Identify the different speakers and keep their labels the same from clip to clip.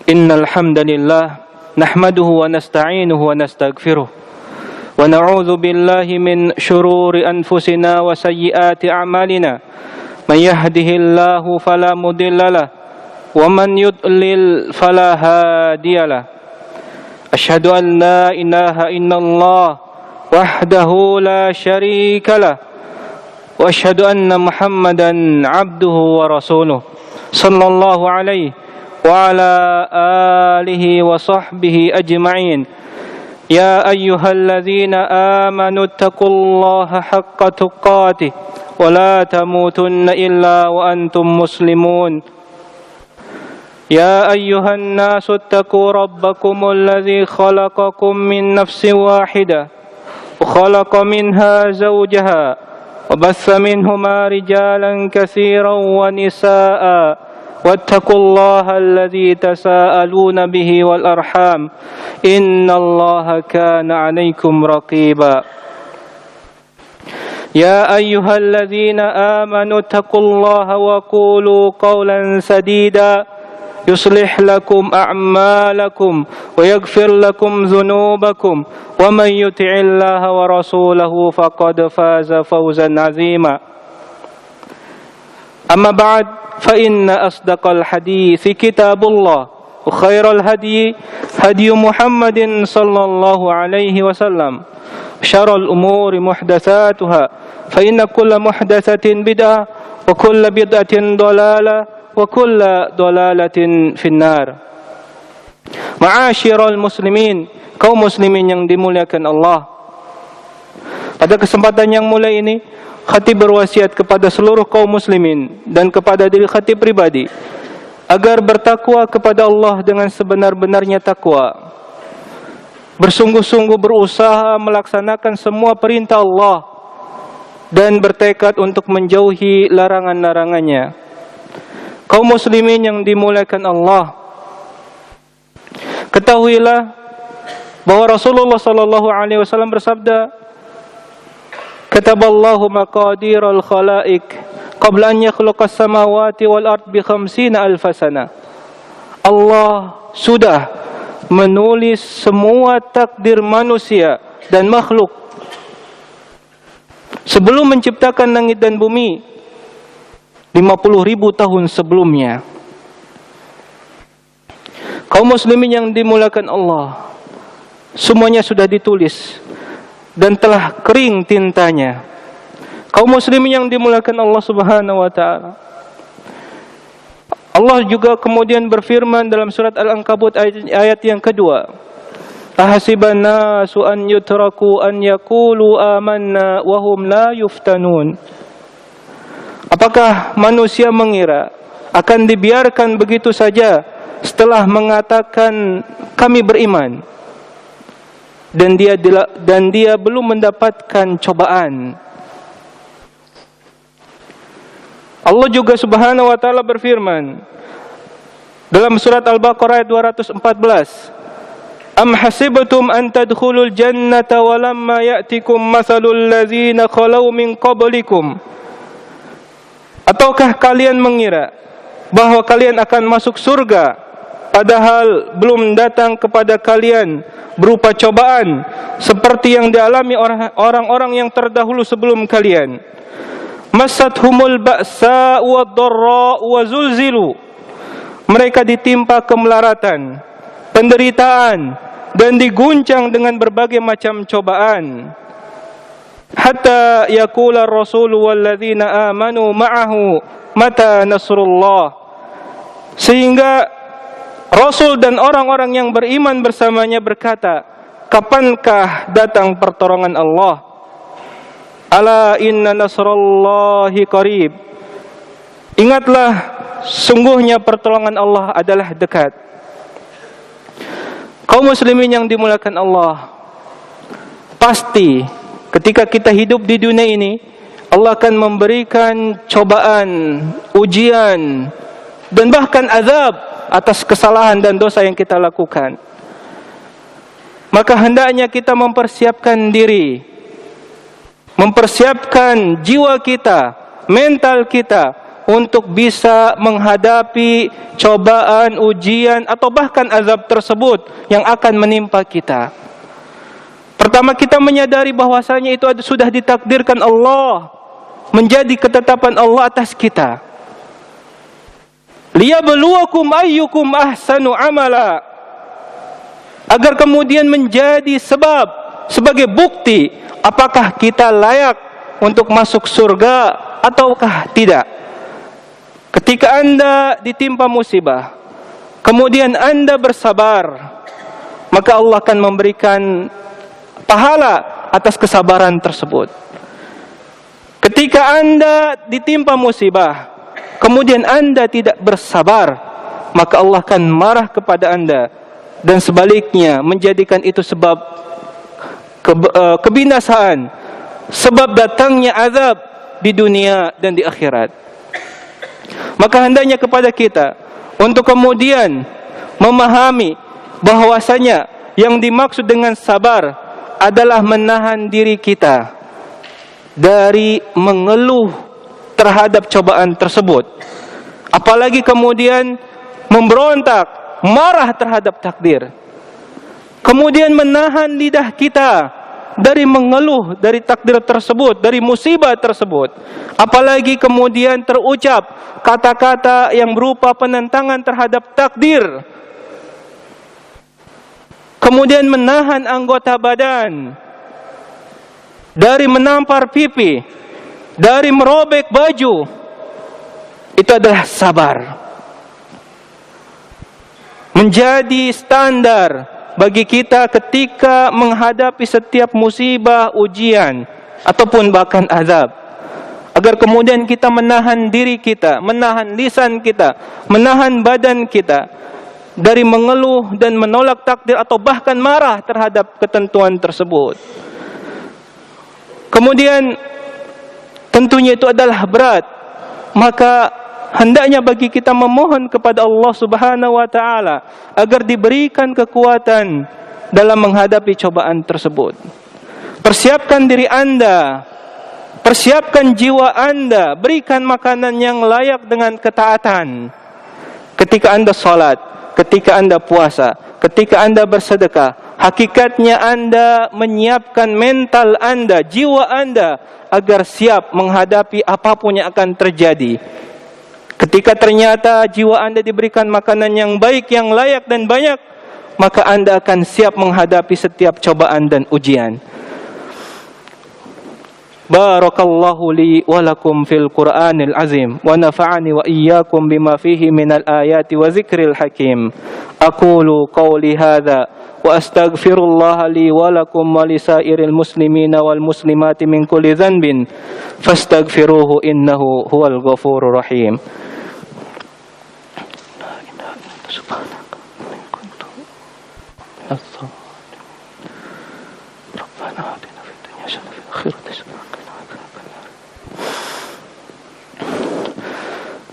Speaker 1: Innal hamdalillah nahmaduhu wa nasta'inuhu wa nastaghfiruh wa na'udzu billahi min shururi anfusina wa sayyiati a'malina may yahdihillahu fala mudhillalah wa man yudlil fala hadiyalah. Asyhadu an la ilaha illallah wahdahu la syarikalah wa asyhadu anna Muhammadan abduhu wa rasuluh sallallahu alaihi wa ala alihi wa sahbihi ajma'in. Ya ayyuhalladzina amanu taqullaha haqqa tuqatih wa la tamutunna illa wa antum muslimun. Ya ayyuhan nasu taqu rabbakumul ladzi khalaqakum min nafsin wahidah wa khalaqa minha zawjaha wa bassa minhuma rijalan katsiran wa nisaa'a wattaqullaha alladzi tasaaluna bihi wal arham innallaha kana 'alaikum raqiba. Ya ayyuhalladzina amanu taqullaha wa qulu qawlan sadida yuslih lakum a'malakum wa yaghfir lakum dhunubakum wa man yuti'illaha wa rasulahu faqad faza fawzan 'azima. Amma ba'd, فإن أصدق الحديث كتاب الله وخير الهدي هدي محمد صلى الله عليه وسلم شر الأمور محدثاتها فإن كل محدثة بدعة وكل بدعة ضلالة وكل ضلالة في النار. Ma'asyiral muslimin, kaum muslimin yang dimuliakan Allah. Pada kesempatan yang mulia ini, khatib berwasiat kepada seluruh kaum muslimin dan kepada diri khatib pribadi agar bertakwa kepada Allah dengan sebenar-benarnya takwa. Bersungguh-sungguh berusaha melaksanakan semua perintah Allah dan bertekad untuk menjauhi larangan-larangannya. Kaum muslimin yang dimuliakan Allah, ketahuilah bahwa Rasulullah sallallahu alaihi wasallam bersabda, Kataballahu maqadiral khalaik qabla an yakhluqas samawati wal ard bi 50,000 sana. Allah sudah menulis semua takdir manusia dan makhluk sebelum menciptakan langit dan bumi 50,000 tahun sebelumnya. Kaum muslimin yang dimuliakan Allah, semuanya sudah ditulis dan telah kering tintanya. Kaum muslimin yang dimuliakan Allah Subhanahu wa taala. Allah juga kemudian berfirman dalam surat Al-Ankabut ayat yang kedua. Ahasiban nasu an yutraku an yaqulu amanna wa hum la yuftanun. Apakah manusia mengira akan dibiarkan begitu saja setelah mengatakan kami beriman? Dan dia belum mendapatkan cobaan. Allah juga Subhanahu wa taala berfirman dalam surat Al-Baqarah ayat 214, Am hasibtum an tadkhulul jannata wa lamma ya'tikum mathalul ladzina khalau min qablikum. Ataukah kalian mengira bahwa kalian akan masuk surga padahal belum datang kepada kalian berupa cobaan seperti yang dialami orang-orang yang terdahulu sebelum kalian. Massathumul ba'sa wad-dharra wa zulzilu. Mereka ditimpa kemelaratan, penderitaan dan diguncang dengan berbagai macam cobaan. Hatta yaqula ar-rasul walladzina amanu ma'ahu mata nasrullah. Sehingga Rasul dan orang-orang yang beriman bersamanya berkata, kapankah datang pertolongan Allah? Ala inna nasrallahi qarib. Ingatlah, sungguhnya pertolongan Allah adalah dekat. Kaum muslimin yang dimuliakan Allah, pasti ketika kita hidup di dunia ini, Allah akan memberikan cobaan, ujian, dan bahkan azab atas kesalahan dan dosa yang kita lakukan. Maka hendaknya kita mempersiapkan diri, mempersiapkan jiwa kita, mental kita untuk bisa menghadapi cobaan, ujian, atau bahkan azab tersebut yang akan menimpa kita. Pertama, kita menyadari bahwasanya itu sudah ditakdirkan Allah, menjadi ketetapan Allah atas kita. Liyabluwakum ayyukum ahsanu amala, agar kemudian menjadi sebab, sebagai bukti apakah kita layak untuk masuk surga ataukah tidak. Ketika Anda ditimpa musibah, kemudian Anda bersabar, maka Allah akan memberikan pahala atas kesabaran tersebut. Ketika Anda ditimpa musibah, kemudian Anda tidak bersabar, maka Allah akan marah kepada Anda, dan sebaliknya menjadikan itu sebab kebinasaan, sebab datangnya azab di dunia dan di akhirat. Maka hendaknya kepada kita untuk kemudian memahami bahwasanya yang dimaksud dengan sabar adalah menahan diri kita dari mengeluh terhadap cobaan tersebut, apalagi kemudian memberontak, marah terhadap takdir. Kemudian menahan lidah kita dari mengeluh dari takdir tersebut, dari musibah tersebut, apalagi kemudian terucap kata-kata yang berupa penentangan terhadap takdir. Kemudian menahan anggota badan dari menampar pipi, dari merobek baju. Itu adalah sabar. Menjadi standar bagi kita ketika menghadapi setiap musibah, ujian, ataupun bahkan azab. Agar kemudian kita menahan diri kita, menahan lisan kita, menahan badan kita dari mengeluh dan menolak takdir atau bahkan marah terhadap ketentuan tersebut. Kemudian tentunya itu adalah berat, maka hendaknya bagi kita memohon kepada Allah Subhanahu wa taala agar diberikan kekuatan dalam menghadapi cobaan tersebut. Persiapkan diri Anda, persiapkan jiwa Anda, berikan makanan yang layak dengan ketaatan. Ketika Anda salat, ketika Anda puasa, ketika Anda bersedekah, hakikatnya Anda menyiapkan mental Anda, jiwa Anda agar siap menghadapi apapun yang akan terjadi. Ketika ternyata jiwa Anda diberikan makanan yang baik, yang layak dan banyak, maka Anda akan siap menghadapi setiap cobaan dan ujian. Barakallahu li wa lakum fil Qur'anil azim wa nafa'ani wa iyyakum bima fihi minal ayati wa zikril hakim. Aqulu qawli hadza wa astaghfirullah li wa lakum wa lisairil muslimina wal muslimati min kulli dhanbin fastaghfiruhu innahu huwal ghafurur rahim. Subhanaka in kuntum Rabbana atina fid dunya hasanatan wa fil akhirati hasanatan.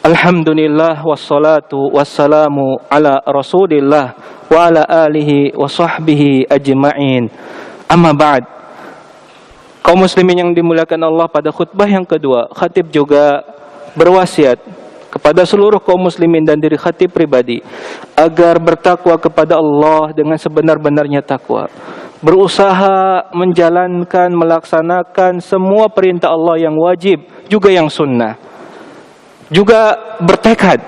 Speaker 1: Alhamdulillah wassalatu wassalamu ala Rasulillah wa ala alihi wa sahbihi ajma'in. Amma ba'd. Kaum muslimin yang dimuliakan Allah, pada khutbah yang kedua, khatib juga berwasiat kepada seluruh kaum muslimin dan diri khatib pribadi agar bertakwa kepada Allah dengan sebenar-benarnya takwa. Berusaha menjalankan, melaksanakan semua perintah Allah yang wajib, juga yang sunnah. Juga bertekad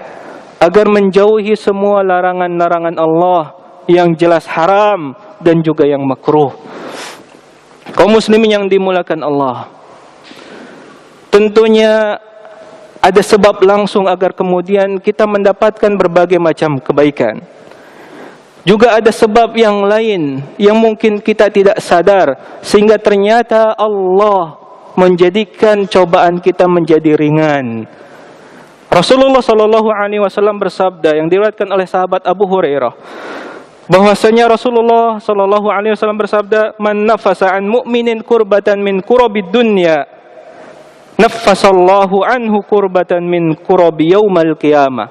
Speaker 1: agar menjauhi semua larangan-larangan Allah yang jelas haram dan juga yang makruh. Kaum muslimin yang dimuliakan Allah, tentunya ada sebab langsung agar kemudian kita mendapatkan berbagai macam kebaikan. Juga ada sebab yang lain yang mungkin kita tidak sadar, sehingga ternyata Allah menjadikan cobaan kita menjadi ringan. Rasulullah Shallallahu Alaihi Wasallam bersabda yang diriwayatkan oleh sahabat Abu Hurairah, bahwasanya Rasulullah Shallallahu Alaihi Wasallam bersabda, "Man nafasa an mu'minin kurbatan min kurabid dunya, nafasallahu anhu kurbatan min kurabi yaumal qiyamah."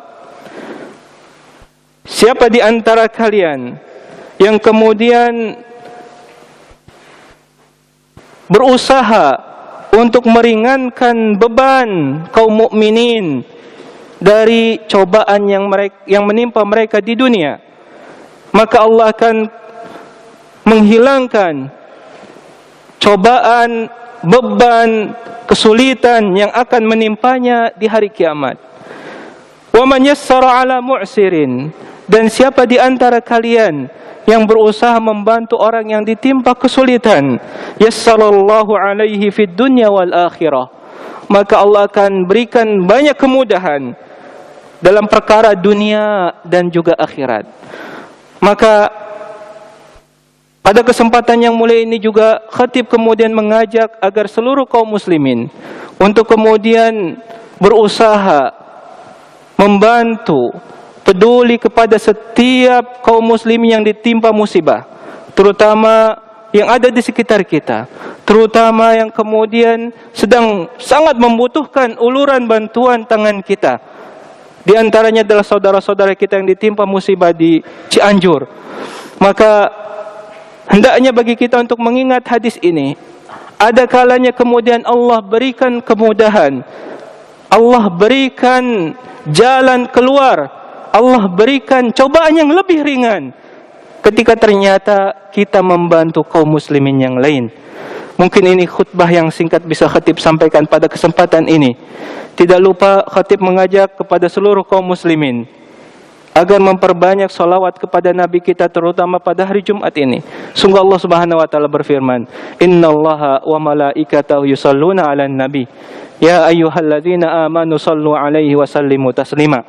Speaker 1: Siapa di antara kalian yang kemudian berusaha untuk meringankan beban kaum mukminin dari cobaan yang menimpa mereka di dunia, maka Allah akan menghilangkan cobaan, beban, kesulitan yang akan menimpanya di hari kiamat. Wa man yassara 'ala mu'sirin, dan siapa di antara kalian yang berusaha membantu orang yang ditimpa kesulitan, yassarallahu 'alaihi fid dunya wal akhirah, maka Allah akan berikan banyak kemudahan dalam perkara dunia dan juga akhirat. Maka pada kesempatan yang mulia ini juga khatib kemudian mengajak agar seluruh kaum muslimin untuk kemudian berusaha membantu, peduli kepada setiap kaum muslimin yang ditimpa musibah, terutama yang ada di sekitar kita, terutama yang kemudian sedang sangat membutuhkan uluran bantuan tangan kita. Di antaranya adalah saudara-saudara kita yang ditimpa musibah di Cianjur. Maka hendaknya bagi kita untuk mengingat hadis ini. Ada kalanya kemudian Allah berikan kemudahan, Allah berikan jalan keluar, Allah berikan cobaan yang lebih ringan ketika ternyata kita membantu kaum muslimin yang lain. Mungkin ini khutbah yang singkat bisa khatib sampaikan pada kesempatan ini. Tidak lupa khatib mengajak kepada seluruh kaum muslimin agar memperbanyak salawat kepada Nabi kita, terutama pada hari Jumat ini. Sungguh Allah Subhanahu wa taala berfirman, "Innallaha wa malaikatahu yusholluna 'alan nabi, ya ayyuhalladzina amanu shallu 'alaihi wa sallimu taslima."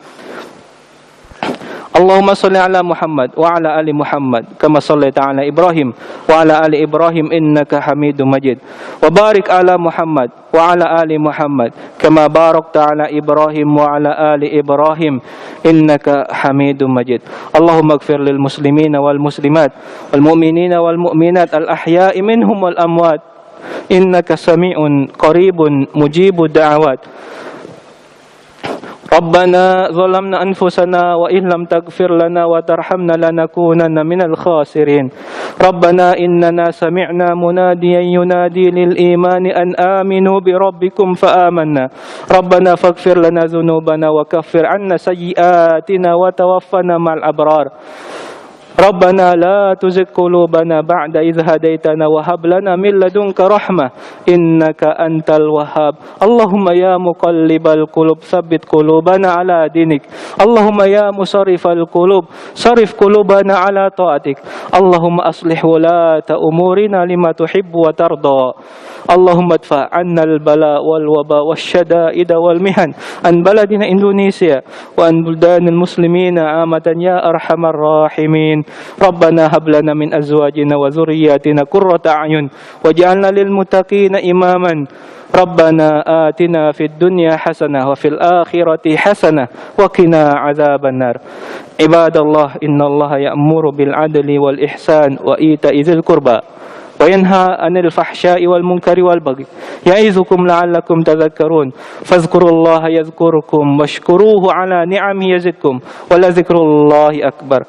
Speaker 1: Allahumma shalli ala Muhammad wa ala ali Muhammad kama shallaita ala Ibrahim wa ala ali Ibrahim innaka Hamidum Majid. Wa barik ala Muhammad wa ala ali Muhammad kama barakta ala Ibrahim wa ala ali Ibrahim innaka Hamidum Majid. Allahumma ighfir lil muslimina wal muslimat wal mu'minina wal mu'minat al ahya'i minhum wal amwat innaka sami'un qaribun mujibud da'awat. Rabbana zalamna anfusana wa in lam taghfir lana wa tarhamna lanakunanna minal khasirin. Rabbana innana sami'na munadiyan yunadi lil imani an aminu bi rabbikum fa amanna. Rabbana faghfir lana dhunubana wa kaffir 'anna sayyi'atina wa tawaffana ma'al abrar. Rabbana la tuzigh qulubana ba'da idh hadaitana wa hab lana min ladunka rahmah innaka antal wahhab. Allahumma ya muqallibal qulub tsabbit qulubana ala dinik. Allahumma ya musarrifal qulub sarif qulubana ala ta'atik. Allahumma aslih wulata umurina lima tuhibbu wa tarda. Allahumma adfa' 'anna al-bala wal waba wasyada'ida wal mihan an baladina Indonesia wa an buldanil muslimina amatan ya arhamar rahimin. Rabbana hab lana min azwajina wa dhurriyyatina qurrata a'yun waj'alna lil muttaqina imaman. Rabbana atina fid dunya hasanah wa fil akhirati hasanah wa qina adzaban nar. Ibadallah, innallaha ya'muru bil 'adli wal ihsan wa ita'i dzil qurba wa yanha 'anil fahsya'i wal munkari wal baghi ya'izukum la'allakum tadhakkarun. Fadhkurullaha yadhkurkum washkuruhu 'ala ni'amihi yazidkum wa la dzikrullahi akbar.